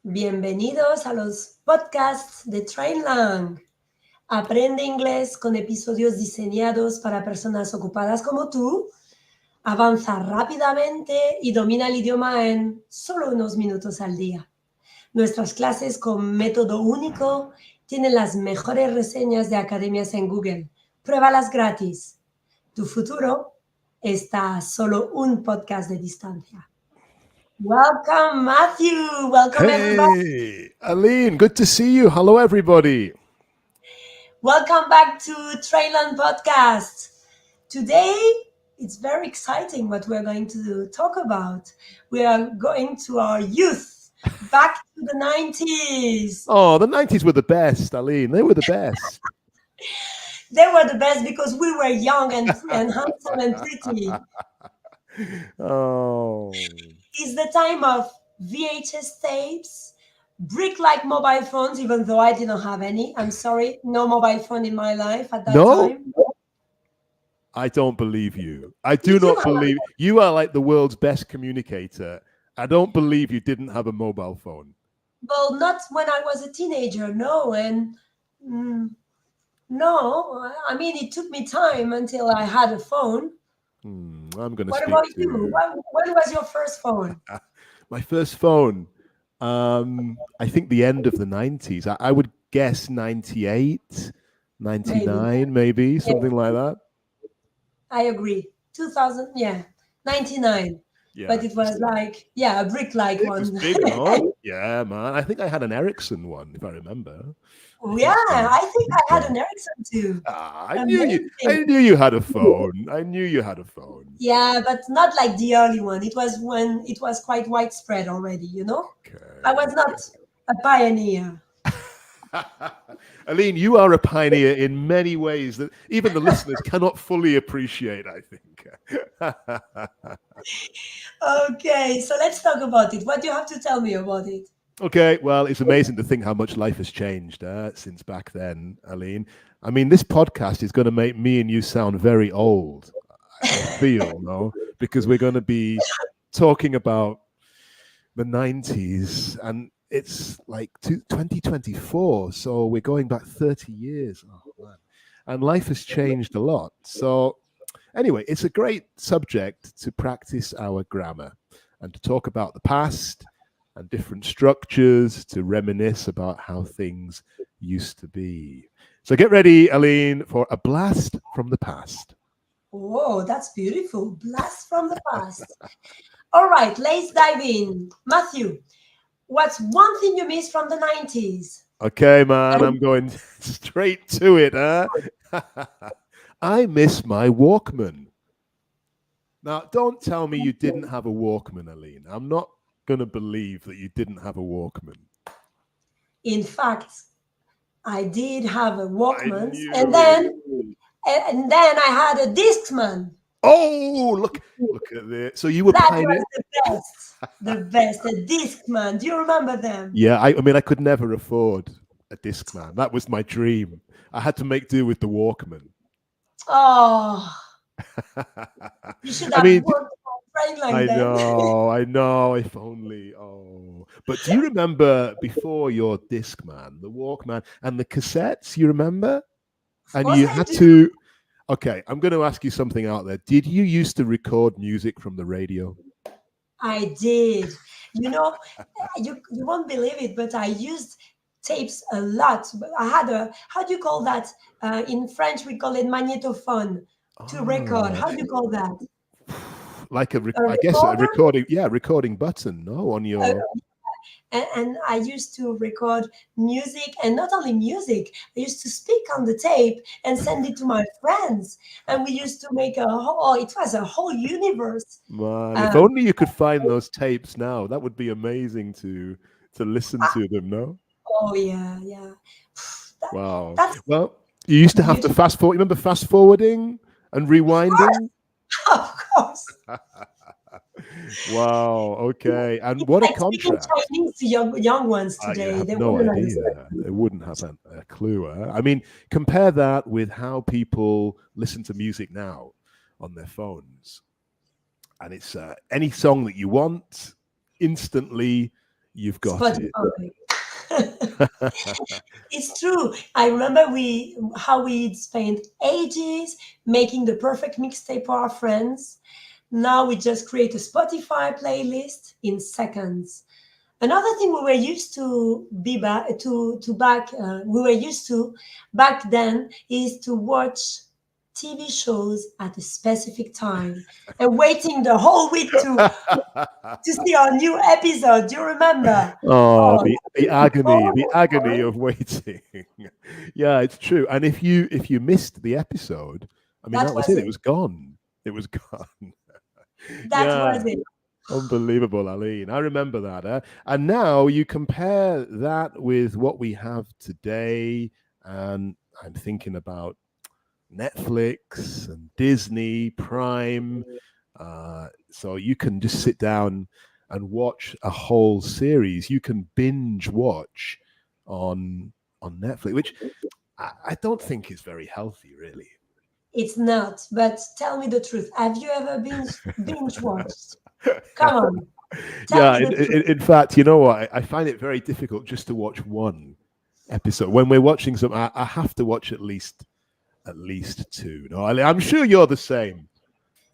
Bienvenidos a los podcasts de Trainlang. Aprende inglés con episodios diseñados para personas ocupadas como tú. Avanza rápidamente y domina el idioma en solo unos minutos al día. Nuestras clases con método único tienen las mejores reseñas de academias en Google. Pruébalas gratis. Tu futuro está a solo un podcast de distancia. Welcome, Matthew. Welcome, everybody. Hey, Aline, good to see you. Hello, everybody. Welcome back to Trainlang Podcast. Today, it's very exciting what we're going to talk about. We are going to our youth, back to the 90s. Oh, the 90s were the best, Aline. They were the best. They were the best because we were young and handsome and pretty. Oh. It's the time of VHS tapes, brick-like mobile phones, even though I didn't have any. I'm sorry, no mobile phone in my life at that No? time. I don't believe you. I do Did you not have believe you are like the world's best communicator. I don't believe you didn't have a mobile phone. Well, not when I was a teenager, no. And no, I mean, it took me time until I had a phone. I'm going to What speak about to you? When was your first phone? my first phone. I think the end of the 90s. I would guess 98, 99, maybe something like that. I agree. 2000, yeah, 99. Yeah. But it was like, yeah, a brick-like It one. was big, no? Yeah, man. I think I had an Ericsson one, if I remember. Yeah, I think I had an Ericsson too. I knew you had a phone. I knew you had a phone. Yeah, but not like the early one. It was when it was quite widespread already, you know? Okay. I was not a pioneer. Aline, you are a pioneer in many ways that even the listeners cannot fully appreciate, I think. Okay, so let's talk about it. What do you have to tell me about it? Okay, well, it's amazing to think how much life has changed since back then, Aline. I mean, this podcast is going to make me and you sound very old, I feel, no? Because we're going to be talking about the 90s, and it's like 2024, so we're going back 30 years. Oh, man. And life has changed a lot. So anyway, it's a great subject to practice our grammar and to talk about the past and different structures, to reminisce about how things used to be. So get ready, Aline, for a blast from the past. Whoa, that's beautiful. Blast from the past. All right, let's dive in. Matthew, what's one thing you miss from the 90s? Okay, man, I'm going straight to it. I miss my Walkman. Now, don't tell me you didn't have a Walkman, Aline. I'm not going to believe that you didn't have a Walkman. In fact, I did have a Walkman, knew and then I had a Discman. Oh, look at this. So you were That pioneer. was the best, a Discman. Do you remember them? Yeah, I mean, I could never afford a Discman. That was my dream. I had to make do with the Walkman. Oh, you should have worked for Trainlang then. I know. If only. Oh, but do you remember before your Discman, the Walkman, and the cassettes? You remember? And you had to. Okay, I'm going to ask you something out there. Did you used to record music from the radio? I did. You know, you won't believe it, but I used tapes a lot. I had a, how do you call that? In French, we call it magnétophone to record. How do you call that? Like I guess a recording button, no, on your. And I used to record music, and not only music, I used to speak on the tape and send it to my friends. And we used to make it was a whole universe. Man, if only you could find those tapes now. That would be amazing to listen to them, no? Oh, yeah. Wow. Well, you used to have to fast forward. Remember fast forwarding and rewinding? Of course. Wow. Okay. And what a contrast. Chinese to young ones today. They no idea. They wouldn't have a clue. I mean, compare that with how people listen to music now on their phones. And it's any song that you want, instantly You've got it. Spotify. It's true. I remember how we spent ages making the perfect mixtape for our friends. Now we just create a Spotify playlist in seconds. Another thing we were used to be back to back we were used to back then is to watch TV shows at a specific time and waiting the whole week to see our new episode. Do you remember? Oh, Oh, the oh, agony of waiting. Yeah, it's true. And if you missed the episode, I mean, that that was was it. It it. was gone. It was gone. That Yeah, was it. unbelievable, Aline. I remember that. And now you compare that with what we have today, and I'm thinking about Netflix and Disney Prime. So you can just sit down and watch a whole series. You can binge watch on Netflix, which I don't think is very healthy, really. It's not. But tell me the truth. Have you ever binge watched? Come on, tell Yeah, me the truth. in fact, you know what? I find it very difficult just to watch one episode. When we're watching some, I have to watch at least two. No, I'm sure you're the same.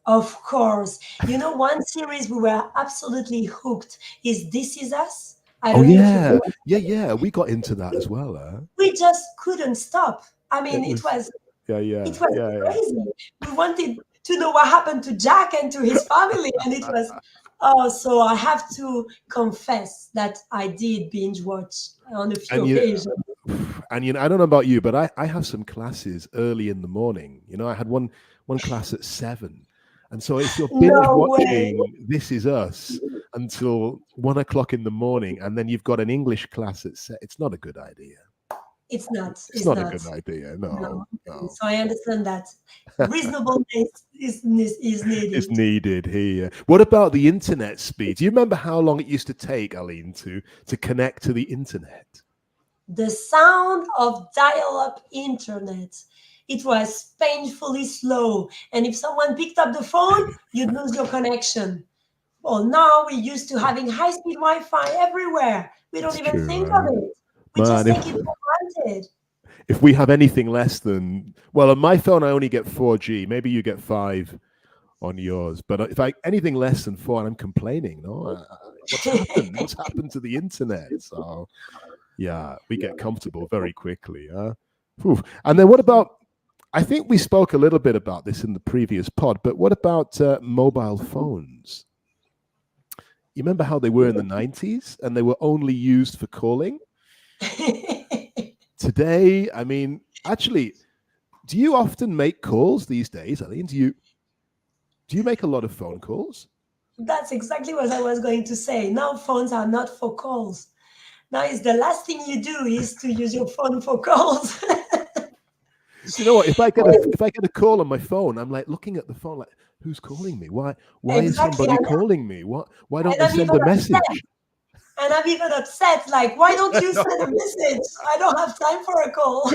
Of course. You know, one series we were absolutely hooked is This Is Us. I Oh don't know if you've yeah, watched. yeah. We got into that as well. We just couldn't stop. I mean, It it was, was yeah, it yeah, was yeah, yeah. crazy. We wanted to know what happened to Jack and to his family, and it was oh. So I have to confess that I did binge watch on a few And you, occasions. I don't know about you, but I have some classes early in the morning. I had one class at 7, and so if you're binge No way. watching This Is Us until 1 o'clock in the morning, and then you've got an English class it's not a good idea. It's not. It's It's not a not. good idea. No. No, no. So I understand that reasonableness is It's needed. needed here. What about the internet speed? Do you remember how long it used to take, Aline, to connect to the internet? The sound of dial-up internet. It was painfully slow, and if someone picked up the phone, you'd lose your connection. Well, now we're used to having high-speed Wi-Fi everywhere. We don't It's even true, think of it. We man. just take it for granted. If we have anything less than, well, on my phone I only get 4G. Maybe you get 5 on yours, but if I anything less than 4, I'm complaining. No, what's happened? What's happened to the internet? So yeah, we get comfortable very quickly. Huh? And then what about? I think we spoke a little bit about this in the previous pod, but what about mobile phones? You remember how they were in the 90s and they were only used for calling? Today, I mean, actually, do you often make calls these days, Aline? Do you make a lot of phone calls? That's exactly what I was going to say. Now phones are not for calls. Now it's the last thing you do is to use your phone for calls. Do you know what? If I get a call on my phone, I'm like looking at the phone, like, who's calling me? Why is Exactly. somebody calling me? Why don't And they I'm send even a upset. message? And I'm even upset. Like, why don't you No. send a message? I don't have time for a call.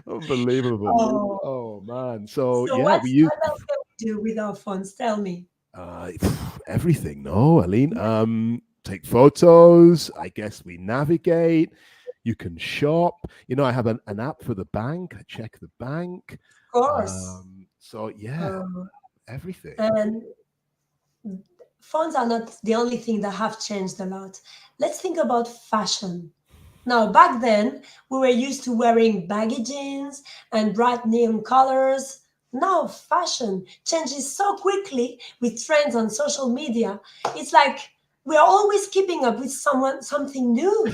Unbelievable. Oh, Oh man. So so yeah, what else can we do with our phones? Tell me. uh, everything. No, Aline. Take photos. I guess we navigate. You can shop. I have an app for the bank. I check the bank. Of course. So yeah, Um, everything. and phones are not the only thing that have changed a lot. Let's think about fashion. Now, back then, we were used to wearing baggy jeans and bright neon colors. Now, fashion changes so quickly with trends on social media. It's like we're always keeping up with something new.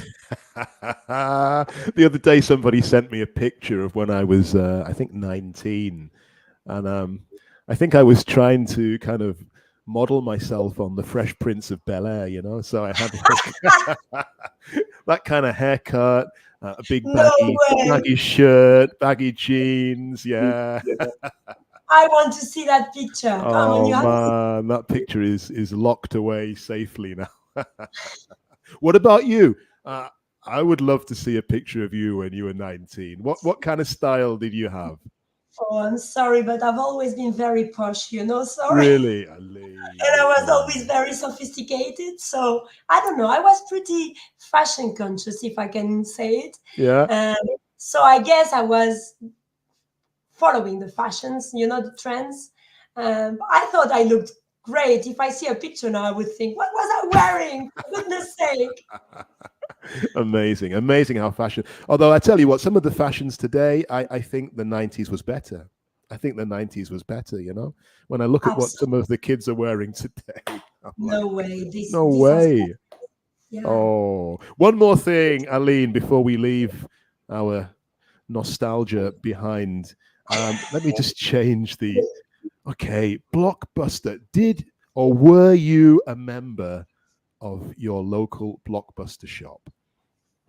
The other day, somebody sent me a picture of when I was, I think, 19, and I think I was trying to kind of model myself on the Fresh Prince of Bel-Air. So I had like that kind of haircut, a big No way. baggy shirt, baggy jeans. Yeah. I want to see that picture. Come on, Oh you have to. man, that picture is locked away safely now. What about you? I would love to see a picture of you when you were 19. What kind of style did you have? Oh, I'm sorry, but I've always been very posh, sorry. Really, Aline. And I was always very sophisticated. So I don't know. I was pretty fashion conscious, if I can say it. Yeah. So I guess I was following the fashions, the trends. I thought I looked great. If I see a picture now, I would think, what was I wearing? For goodness sake. Amazing how fashion. Although I tell you what, some of the fashions today, I think the 90s was better. I think the 90s was better, when I look at what some of the kids are wearing today. I'm No like, way. no way. Yeah. Oh, one more thing, Aline, before we leave our nostalgia behind. Let me just change the. Okay, Blockbuster. Did or were you a member of your local Blockbuster shop?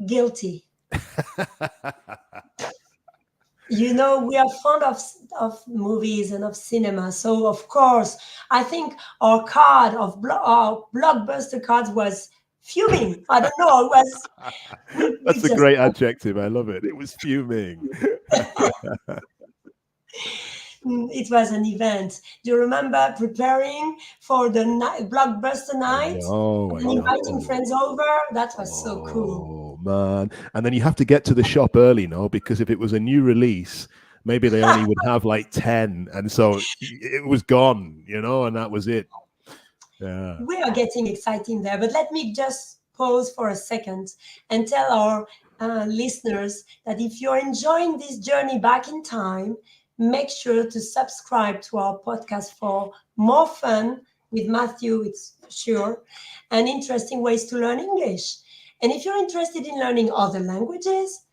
Guilty. We are fond of movies and of cinema. So, of course, I think our our Blockbuster cards was fuming. I don't know. It was. That's a great adjective. I love it. It was fuming. It was an event. Do you remember preparing for the Blockbuster night and inviting friends over? That was so cool. Oh, man. And then you have to get to the shop early, because if it was a new release, maybe they only would have like 10. And so it was gone, and that was it. Yeah. We are getting exciting there, but let me just pause for a second and tell our listeners that if you're enjoying this journey back in time, make sure to subscribe to our podcast for more fun with Matthew, it's sure, and interesting ways to learn English. And if you're interested in learning other languages,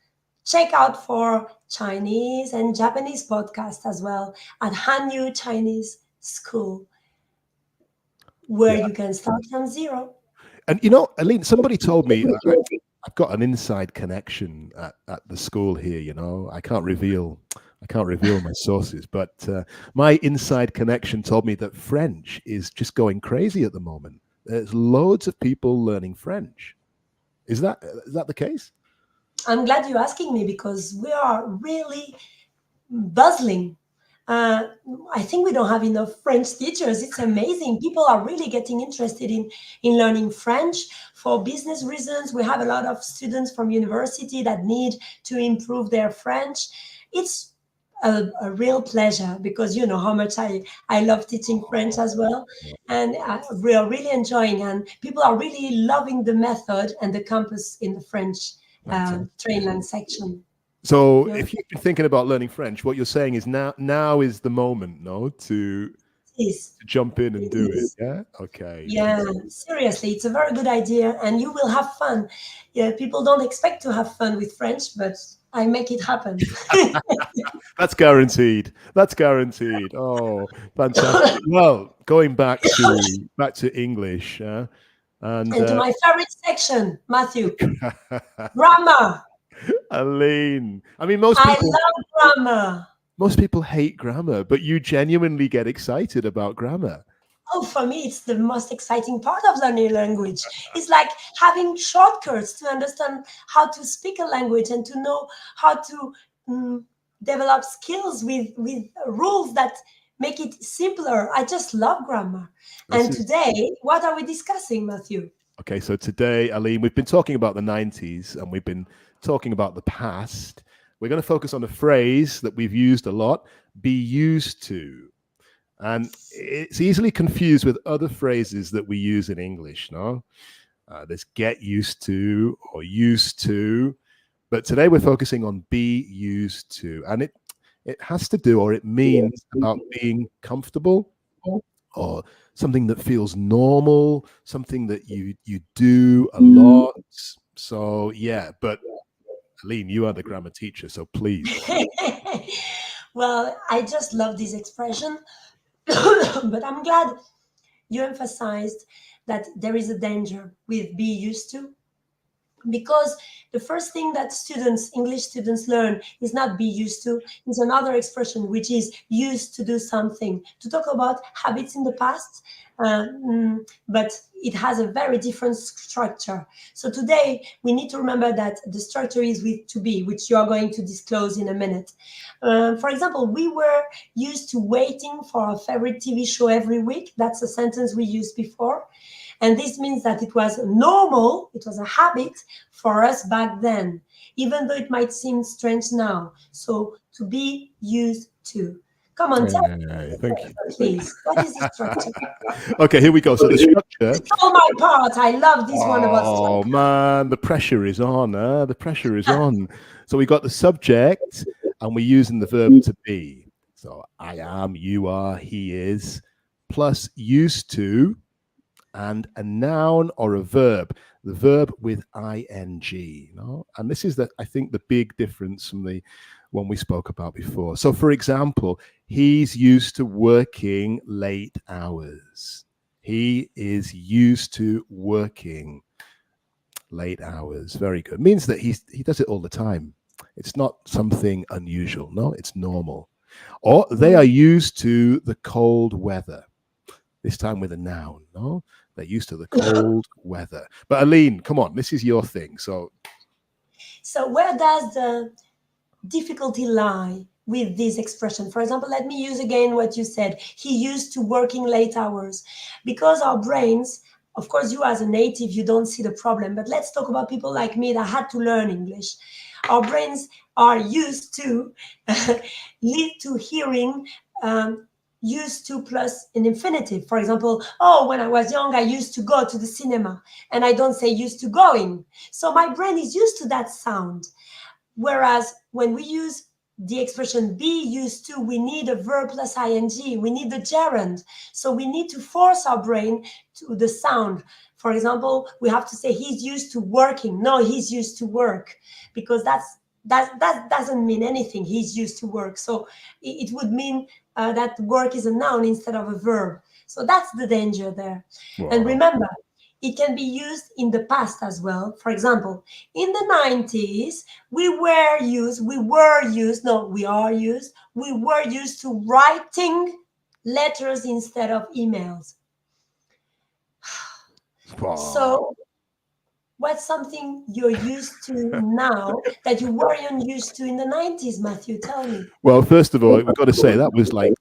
check out for Chinese and Japanese podcasts as well at Hanyu Chinese School, where you can start from zero. And Aline, somebody told me I've got an inside connection at the school here. I can't reveal my sources, but my inside connection told me that French is just going crazy at the moment. There's loads of people learning French. Is that the case? I'm glad you're asking me because we are really bustling. I think we don't have enough French teachers. It's amazing. People are really getting interested in learning French for business reasons. We have a lot of students from university that need to improve their French. It's a real pleasure because you know how much I love teaching French as well. And we are really enjoying, and people are really loving the method and the campus in the French Trainlang section. So if you've been thinking about learning French, what you're saying is now is the moment, to jump in and do it. Yeah. Okay. Yeah, seriously, it's a very good idea, and you will have fun. Yeah, people don't expect to have fun with French, but I make it happen. That's guaranteed. Oh, fantastic. Well, going back to English, and to my favorite section, Matthew, grammar. Aline, I mean, I love grammar. Most people hate grammar, but you genuinely get excited about grammar. Oh, for me, it's the most exciting part of learning language. It's like having shortcuts to understand how to speak a language and to know how to develop skills with rules that make it simpler. I just love grammar. Today, what are we discussing, Matthew? Okay, so today, Aline, we've been talking about the 90s and we've been talking about the past. We're going to focus on a phrase that we've used a lot, be used to. And it's easily confused with other phrases that we use in English, no? There's get used to or used to. But today we're focusing on be used to. And it has to do, or it means about being comfortable or something that feels normal, something that you do a lot. So, yeah, but Aline, you are the grammar teacher, so please. Well, I just love this expression. But I'm glad you emphasized that there is a danger with be used to. because the first thing that English students learn is not be used to. It's another expression, which is used to do something, to talk about habits in the past, but it has a very different structure. So today we need to remember that the structure is with to be, which you are going to disclose in a minute. For example, we were used to waiting for our favorite TV show every week. That's a sentence we used before. And this means that it was normal, it was a habit for us back then, even though it might seem strange now. So to be used to. Come on, tell me, Thank you. please. What is the structure? Okay, here we go. So the structure. It's all my part. I love this one about structure. Oh man, the pressure is on. The pressure is on. So we got the subject, and we're using the verb to be. So I am, you are, he is, plus used to, and a noun or a verb. The verb with ing. No? And this is I think the big difference from the one we spoke about before. So for example, he's used to working late hours. He is used to working late hours. Very good. Means that he does it all the time. It's not something unusual. No, it's normal. Or they are used to the cold weather. This time with a noun. No, they're used to the cold weather. But Aline, come on, this is your thing. So where does the difficulty lie with this expression? For example, let me use again what you said. He used to working late hours. Because our brains, of course, you as a native, you don't see the problem. But let's talk about people like me that had to learn English. Our brains are used to lead to hearing used to plus an infinitive. For example, oh, when I was young, I used to go to the cinema. And I don't say used to going. So my brain is used to that sound. Whereas when we use the expression be used to, we need a verb plus ing. We need the gerund. So we need to force our brain to the sound. For example, we have to say he's used to working. No, he's used to work, because that doesn't mean anything. He's used to work. So it would mean that work is a noun instead of a verb. So that's the danger there. Wow. And remember, it can be used in the past as well. For example, in the 90s, we were used to writing letters instead of emails. Wow. So what's something you're used to now that you weren't used to in the 90s, Matthew? Tell me. Well, first of all, we've got to say that was like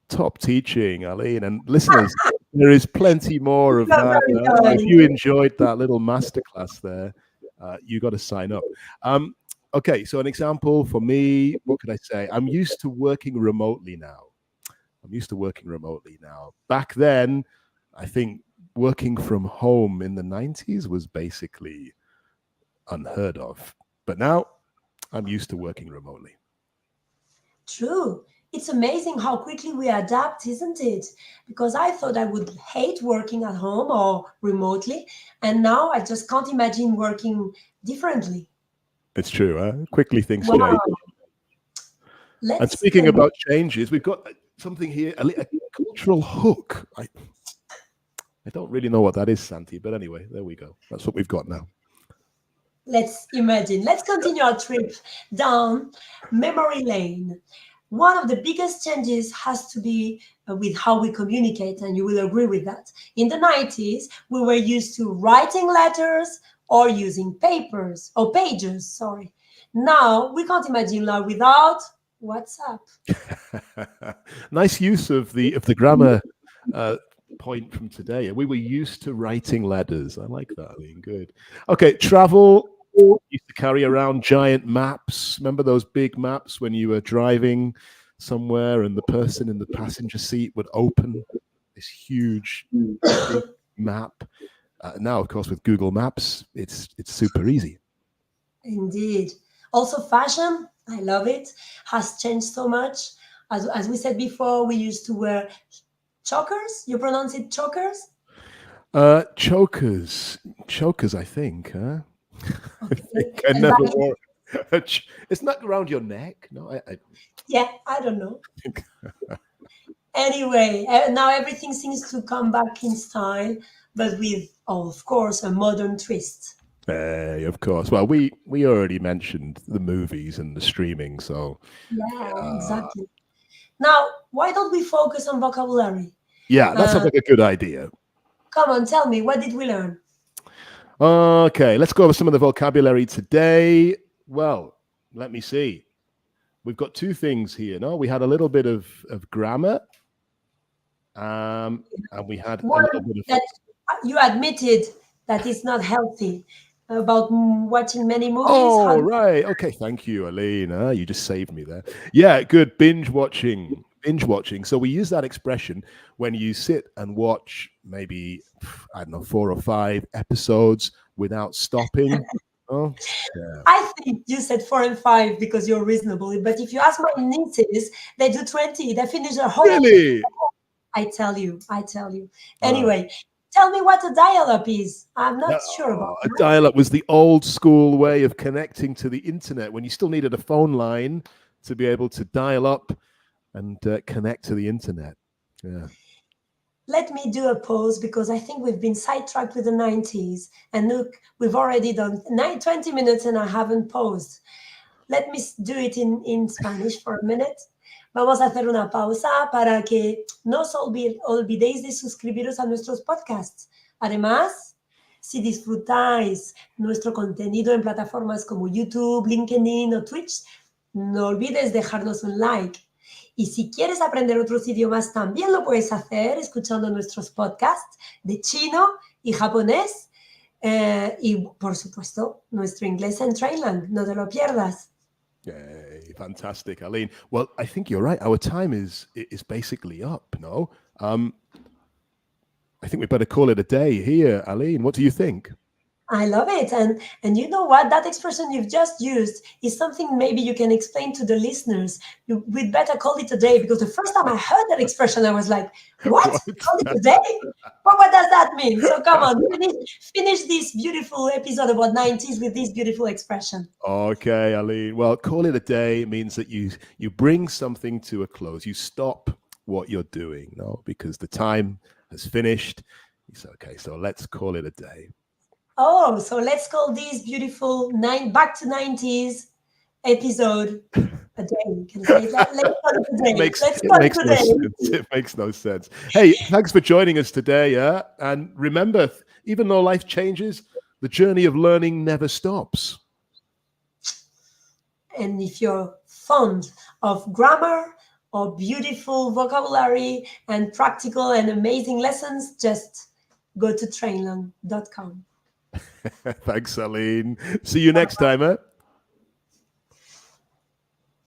top teaching, Aline. And listeners, there is plenty more of that. If you enjoyed that little masterclass there, you got to sign up. Okay, so an example for me, what could I say? I'm used to working remotely now. Back then, I think working from home in the 90s was basically unheard of. But now I'm used to working remotely. True. It's amazing how quickly we adapt, isn't it? Because I thought I would hate working at home or remotely. And now I just can't imagine working differently. It's true, huh? Quickly things change. And speaking about changes, we've got something here, a cultural hook. I don't really know what that is, Santi, but anyway, there we go. That's what we've got now. Let's imagine. Let's continue our trip down memory lane. One of the biggest changes has to be with how we communicate, and you will agree with that. In the 90s, we were used to writing letters or using pages. Now, we can't imagine life without WhatsApp. Nice use of the grammar point from today. We were used to writing letters. I like that, Aline. Good. Okay, travel. Used to carry around giant maps. Remember those big maps when you were driving somewhere and the person in the passenger seat would open this huge map? Now, of course, with Google Maps, it's super easy. Indeed. Also, fashion, I love it, has changed so much. As we said before, we used to wear chokers. You pronounce it chokers? Chokers, I think, huh? Okay. I never wore it's not around your neck. No, yeah, I don't know. Anyway, now everything seems to come back in style, but with, of course, a modern twist. Of course. Well, we already mentioned the movies and the streaming, so Yeah, exactly. Now, why don't we focus on vocabulary? yeah, that sounds like a good idea. Come on, tell me, what did we learn? Okay, let's go over some of the vocabulary today. Well, let me see. We've got two things here. No, we had a little bit of grammar, and we had a One, little bit of. that you admitted that it's not healthy about watching many movies. Oh, right. Okay, thank you, Aline. You just saved me there. Yeah, good. Binge watching. Binge watching. So we use that expression when you sit and watch maybe, I don't know, 4 or 5 episodes without stopping. Oh, yeah. I think you said 4 and 5 because you're reasonable. But if you ask my nieces, they do 20. They finish their whole. Really? I tell you. Anyway, tell me what a dial-up is. I'm not sure about A that. dial-up was the old school way of connecting to the internet when you still needed a phone line to be able to dial up and connect to the internet. Yeah. Let me do a pause because I think we've been sidetracked with the 90s. And look, we've already done 20 minutes and I haven't paused. Let me do it in Spanish for a minute. Vamos a hacer una pausa para que no os olvidéis de suscribiros a nuestros podcasts. Además, si disfrutáis nuestro contenido en plataformas como YouTube, LinkedIn o Twitch, no olvides dejarnos un like. Y si quieres aprender otros idiomas, también lo puedes hacer escuchando nuestros podcasts de chino y japonés. Y, por supuesto, nuestro inglés en Trainlang. No te lo pierdas. Yay, fantastic, Aline. Well, I think you're right. Our time is basically up, no? I think we better call it a day here, Aline. What do you think? I love it. And you know what? That expression you've just used is something maybe you can explain to the listeners. We'd better call it a day because the first time I heard that expression, I was like, what? Call it a day? But what does that mean? So come on, finish this beautiful episode about 90s with this beautiful expression. Okay, Aline. Well, call it a day means that you bring something to a close. You stop what you're doing, no? Because the time has finished. It's okay, so let's call it a day. Oh, so let's call this beautiful back to 90s episode a day. Can I say that? Let's call it a day. It makes no sense. Hey, thanks for joining us today. Yeah, and remember, even though life changes, the journey of learning never stops. And if you're fond of grammar or beautiful vocabulary and practical and amazing lessons, just go to trainlang.com. Thanks, Aline. See you next time,